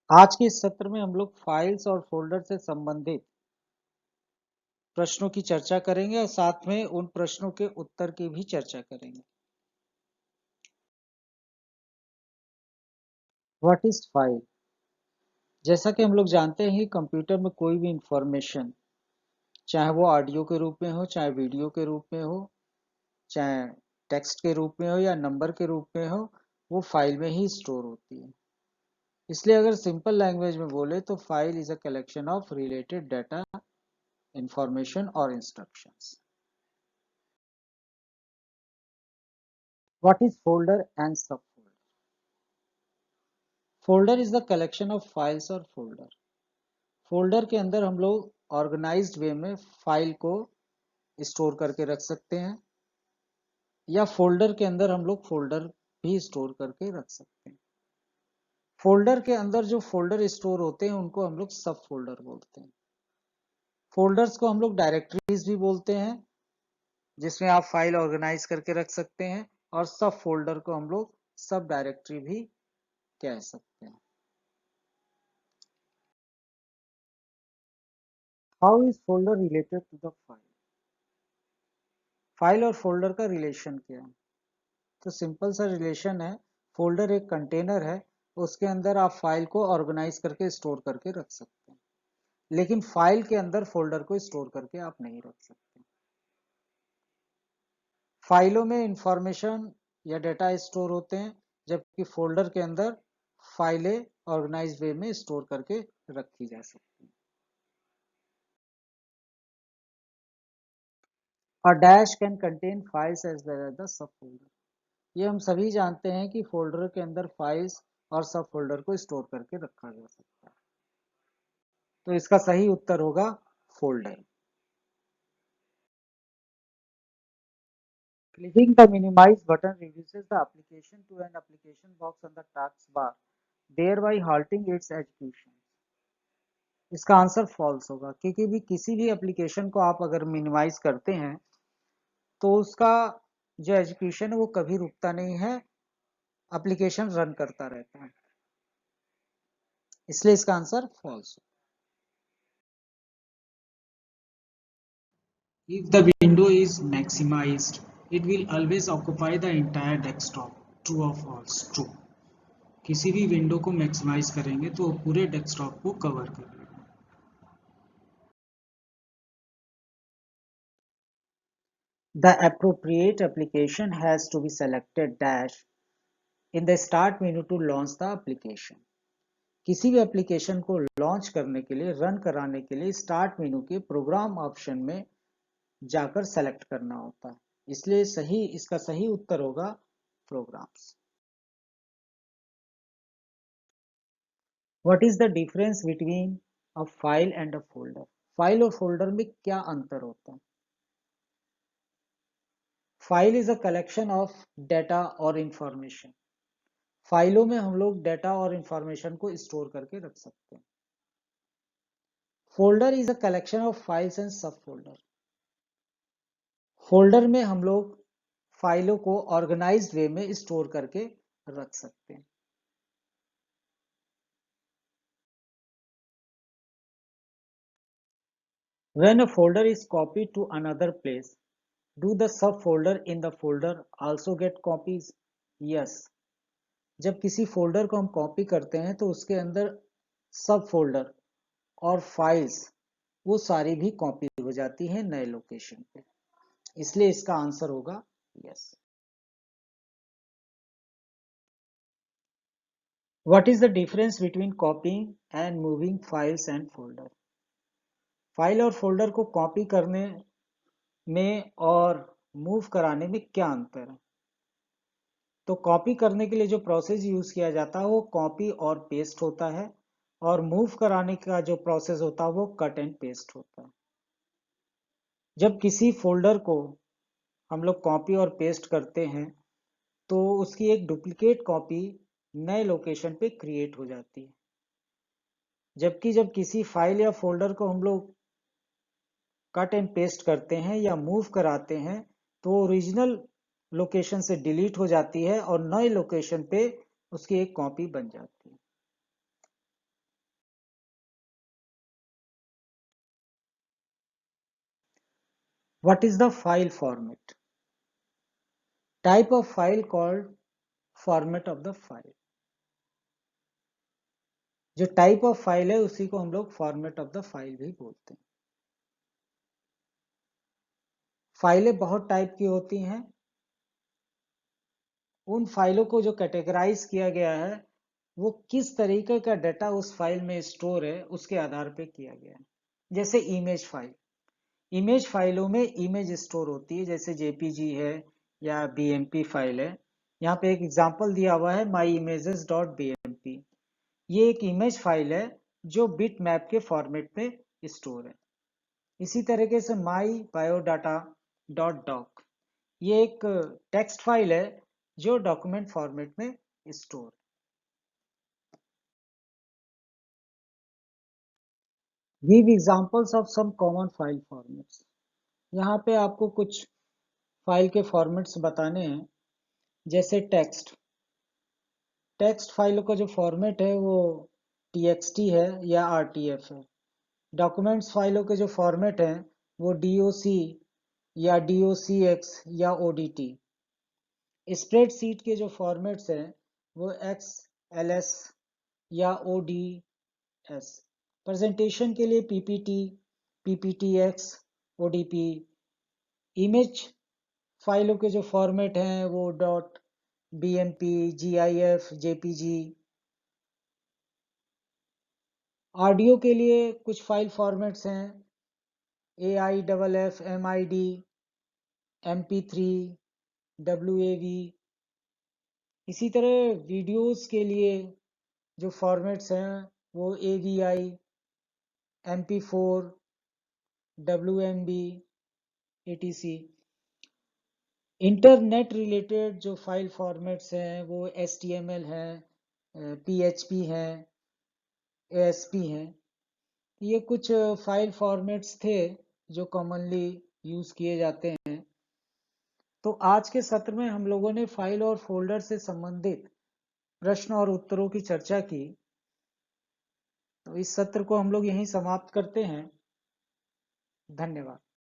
आज के इस सत्र में हम लोग फाइल्स और फोल्डर से संबंधित प्रश्नों की चर्चा करेंगे और साथ में उन प्रश्नों के उत्तर की भी चर्चा करेंगे। What is file? जैसा कि हम लोग जानते हैं कि कंप्यूटर में कोई भी इंफॉर्मेशन, चाहे वो ऑडियो के रूप में हो, चाहे वीडियो के रूप में हो, चाहे टेक्स्ट के रूप में हो या नंबर के रूप में हो, वो फाइल में ही स्टोर होती है। इसलिए अगर सिंपल लैंग्वेज में बोले तो file is a collection of related data, information और instructions. What is folder and sub folder? Folder is the collection of files और फोल्डर। फोल्डर के अंदर हम लोग ऑर्गेनाइज्ड वे में फाइल को स्टोर करके रख सकते हैं, या फोल्डर के अंदर हम लोग फोल्डर भी स्टोर करके रख सकते हैं। फोल्डर के अंदर जो फोल्डर स्टोर होते हैं उनको हम लोग सब फोल्डर बोलते हैं। फोल्डर्स को हम लोग डायरेक्टरीज भी बोलते हैं, जिसमें आप फाइल ऑर्गेनाइज करके रख सकते हैं, और सब फोल्डर को हम लोग सब डायरेक्टरी भी कह सकते हैं। How is folder related to the file? File और फोल्डर का रिलेशन क्या है? तो सिंपल सा रिलेशन है। फोल्डर एक कंटेनर है, उसके अंदर आप फाइल को ऑर्गेनाइज करके स्टोर करके रख सकते हैं, लेकिन फाइल के अंदर फोल्डर को स्टोर करके आप नहीं रख सकते। फाइलों में इंफॉर्मेशन या डेटा स्टोर होते हैं, जबकि फोल्डर के अंदर फाइलें ऑर्गेनाइज्ड वे में स्टोर करके रखी जा सकती हैं। A dash can contain files as well as the subfolder. ये हम सभी जानते हैं कि फोल्डर के अंदर फाइल्स और सब फोल्डर को स्टोर करके रखा जा सकता है, तो इसका सही उत्तर होगा folder. Clicking the minimize button reduces the application to an application box on the taskbar, thereby halting its execution. इसका आंसर फॉल्स होगा, क्योंकि भी किसी भी एप्लीकेशन को आप अगर मिनिमाइज करते हैं तो उसका जो एग्जीक्यूशन है वो कभी रुकता नहीं है, एप्लीकेशन रन करता रहता है, इसलिए इसका answer false. If the window is maximized, it will always occupy the entire desktop. True or false? True. किसी भी विंडो को मैक्सिमाइज करेंगे तो वो पूरे डेस्कटॉप को कवर कर लेगा। The appropriate application has to be selected dash in the start menu to launch the application. किसी भी एप्लीकेशन को लॉन्च करने के लिए, रन कराने के लिए स्टार्ट मेनू के प्रोग्राम ऑप्शन में जाकर सेलेक्ट करना होता है, इसलिए इसका सही उत्तर होगा programmes. What is the difference between a file and a folder? File और फोल्डर में क्या अंतर होता है? File is a collection of data और इंफॉर्मेशन। फाइलों में हम लोग डेटा और इंफॉर्मेशन को स्टोर करके रख सकते हैं। Folder is a collection of files and sub folder. Folder में हम लोग फाइलों को ऑर्गेनाइज्ड वे में स्टोर करके रख सकते हैं। When a folder is copied to another place, do the subfolder in the folder also get copies? Yes. जब किसी फोल्डर को हम कॉपी करते हैं तो उसके अंदर सब फोल्डर और फाइल्स वो सारी भी कॉपी हो जाती है नए लोकेशन पे, इसलिए इसका आंसर होगा yes. What is the difference between कॉपिंग and moving files and folder? File और फोल्डर को कॉपी करने में और मूव कराने में क्या अंतर है? तो कॉपी करने के लिए जो प्रोसेस यूज किया जाता है वो कॉपी और पेस्ट होता है, और मूव कराने का जो प्रोसेस होता है वो कट एंड पेस्ट होता है। जब किसी फोल्डर को हम लोग कॉपी और पेस्ट करते हैं तो उसकी एक डुप्लीकेट कॉपी नए लोकेशन पे क्रिएट हो जाती है, जबकि जब किसी फाइल या फोल्डर को हम लोग कट एंड पेस्ट करते हैं या मूव कराते हैं तो ओरिजिनल लोकेशन से डिलीट हो जाती है और नए लोकेशन पे उसकी एक कॉपी बन जाती है। What is the file format? Type of file called format of the file. जो टाइप ऑफ फाइल है उसी को हम लोग फॉर्मेट ऑफ द फाइल भी बोलते हैं। फाइलें बहुत टाइप की होती हैं। उन फाइलों को जो कैटेगराइज किया गया है वो किस तरीके का डाटा उस फाइल में स्टोर है उसके आधार पे किया गया है। जैसे इमेज फाइल, इमेज फाइलों में इमेज स्टोर होती है, जैसे जेपीजी है या बीएमपी फाइल है। यहाँ पे एक एग्जांपल दिया हुआ है myimages.bmp। ये एक इमेज फाइल है जो बिट मैप के फॉर्मेट में स्टोर है। इसी तरीके से माई बायोडाटा डॉट डॉक, ये एक टेक्स्ट फाइल है जो डॉक्यूमेंट फॉर्मेट में store. Give examples of some common file formats. यहाँ पे आपको कुछ फाइल के फॉर्मेट्स बताने हैं। जैसे टेक्स्ट, टेक्स्ट फाइल का जो फॉर्मेट है वो txt है या rtf है। डॉक्यूमेंट्स फाइलों के जो फॉर्मेट हैं वो doc या docx या odt। स्प्रेडशीट के जो फॉर्मेट्स हैं वो XLS या ODS। प्रेजेंटेशन के लिए PPT, PPTX, ODP। इमेज फाइलों के जो फॉर्मेट हैं वो .bmp, GIF, JPG। ऑडियो के लिए कुछ फाइल फॉर्मेट्स हैं AIFF, MID, MP3, WAV। इसी तरह वीडियोस के लिए जो फॉर्मेट्स हैं वो AVI, MP4, WMB, etc। Internet related जो फाइल फॉर्मेट्स हैं वो HTML हैं, PHP हैं, ASP हैं। ये कुछ फाइल फॉर्मेट्स थे जो कॉमनली यूज किए जाते हैं। तो आज के सत्र में हम लोगों ने फाइल और फोल्डर से संबंधित प्रश्न और उत्तरों की चर्चा की। तो इस सत्र को हम लोग यहीं समाप्त करते हैं। धन्यवाद।